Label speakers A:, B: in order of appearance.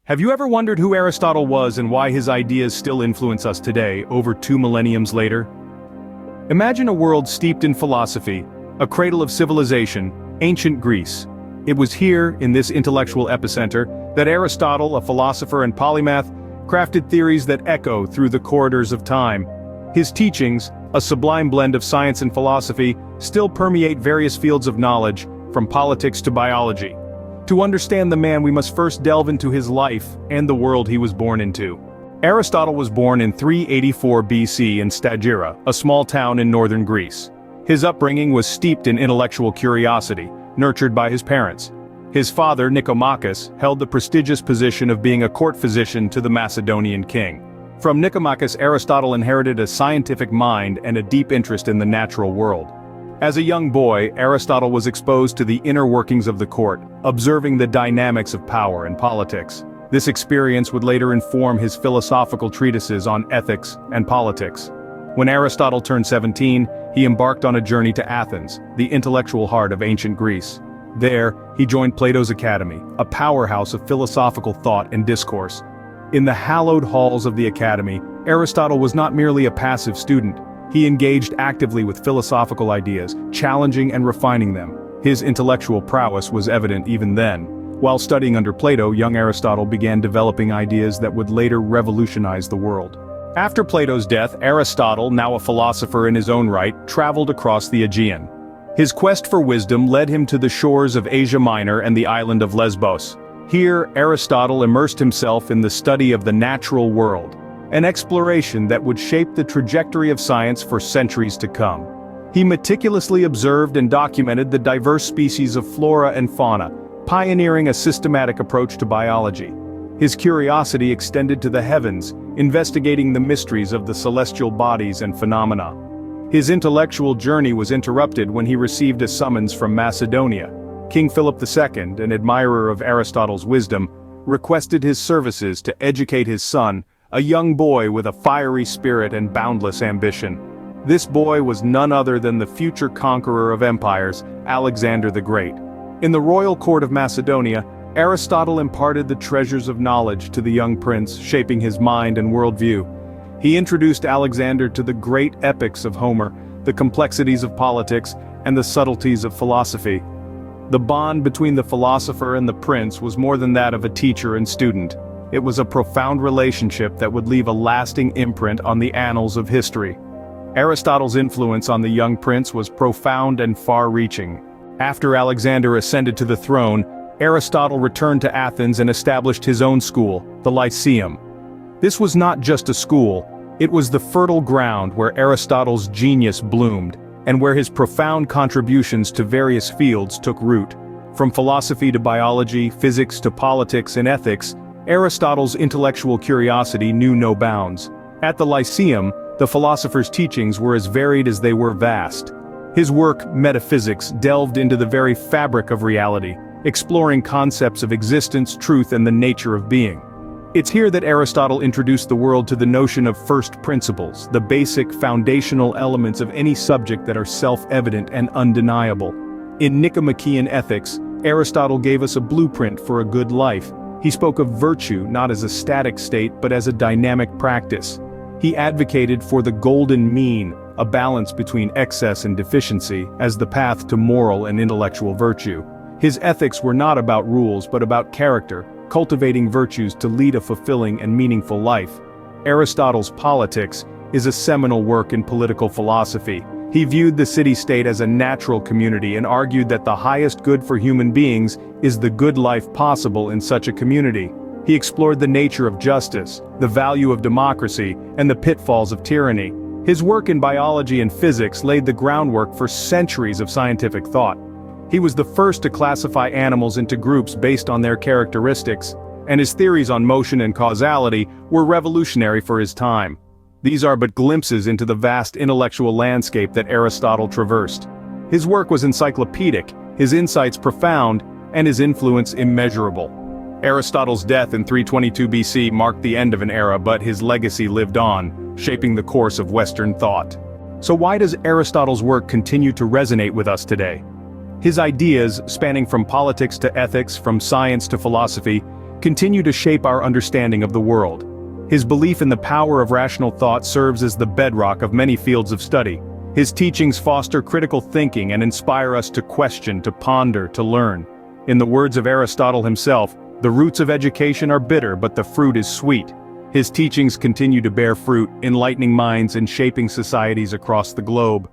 A: Have you ever wondered who Aristotle was and why his ideas still influence us today, over 2 millenniums later? Imagine a world steeped in philosophy, a cradle of civilization, ancient Greece. It was here, in this intellectual epicenter, that Aristotle, a philosopher and polymath, crafted theories that echo through the corridors of time. His teachings, a sublime blend of science and philosophy, still permeate various fields of knowledge, from politics to biology. To understand the man, we must first delve into his life and the world he was born into. Aristotle was born in 384 BC in Stagira, a small town in northern Greece. His upbringing was steeped in intellectual curiosity, nurtured by his parents. His father, Nicomachus, held the prestigious position of being a court physician to the Macedonian king. From Nicomachus, Aristotle inherited a scientific mind and a deep interest in the natural world. As a young boy, Aristotle was exposed to the inner workings of the court, observing the dynamics of power and politics. This experience would later inform his philosophical treatises on ethics and politics. When Aristotle turned 17, he embarked on a journey to Athens, the intellectual heart of ancient Greece. There, he joined Plato's Academy, a powerhouse of philosophical thought and discourse. In the hallowed halls of the Academy, Aristotle was not merely a passive student. He engaged actively with philosophical ideas, challenging and refining them. His intellectual prowess was evident even then. While studying under Plato, young Aristotle began developing ideas that would later revolutionize the world. After Plato's death, Aristotle, now a philosopher in his own right, traveled across the Aegean. His quest for wisdom led him to the shores of Asia Minor and the island of Lesbos. Here, Aristotle immersed himself in the study of the natural world, an exploration that would shape the trajectory of science for centuries to come. He meticulously observed and documented the diverse species of flora and fauna, pioneering a systematic approach to biology. His curiosity extended to the heavens, investigating the mysteries of the celestial bodies and phenomena. His intellectual journey was interrupted when he received a summons from Macedonia. King Philip II, an admirer of Aristotle's wisdom, requested his services to educate his son, a young boy with a fiery spirit and boundless ambition. This boy was none other than the future conqueror of empires, Alexander the Great. In the royal court of Macedonia, Aristotle imparted the treasures of knowledge to the young prince, shaping his mind and worldview. He introduced Alexander to the great epics of Homer, the complexities of politics, and the subtleties of philosophy. The bond between the philosopher and the prince was more than that of a teacher and student. It was a profound relationship that would leave a lasting imprint on the annals of history. Aristotle's influence on the young prince was profound and far-reaching. After Alexander ascended to the throne, Aristotle returned to Athens and established his own school, the Lyceum. This was not just a school, it was the fertile ground where Aristotle's genius bloomed, and where his profound contributions to various fields took root. From philosophy to biology, physics to politics and ethics, Aristotle's intellectual curiosity knew no bounds. At the Lyceum, the philosopher's teachings were as varied as they were vast. His work, Metaphysics, delved into the very fabric of reality, exploring concepts of existence, truth, and the nature of being. It's here that Aristotle introduced the world to the notion of first principles, the basic foundational elements of any subject that are self-evident and undeniable. In Nicomachean Ethics, Aristotle gave us a blueprint for a good life. He spoke of virtue not as a static state but as a dynamic practice. He advocated for the golden mean, a balance between excess and deficiency, as the path to moral and intellectual virtue. His ethics were not about rules but about character, cultivating virtues to lead a fulfilling and meaningful life. Aristotle's Politics is a seminal work in political philosophy. He viewed the city-state as a natural community and argued that the highest good for human beings is the good life possible in such a community. He explored the nature of justice, the value of democracy, and the pitfalls of tyranny. His work in biology and physics laid the groundwork for centuries of scientific thought. He was the first to classify animals into groups based on their characteristics, and his theories on motion and causality were revolutionary for his time. These are but glimpses into the vast intellectual landscape that Aristotle traversed. His work was encyclopedic, his insights profound, and his influence immeasurable. Aristotle's death in 322 BC marked the end of an era, but his legacy lived on, shaping the course of Western thought. So why does Aristotle's work continue to resonate with us today? His ideas, spanning from politics to ethics, from science to philosophy, continue to shape our understanding of the world. His belief in the power of rational thought serves as the bedrock of many fields of study. His teachings foster critical thinking and inspire us to question, to ponder, to learn. In the words of Aristotle himself, "The roots of education are bitter, but the fruit is sweet." His teachings continue to bear fruit, enlightening minds and shaping societies across the globe.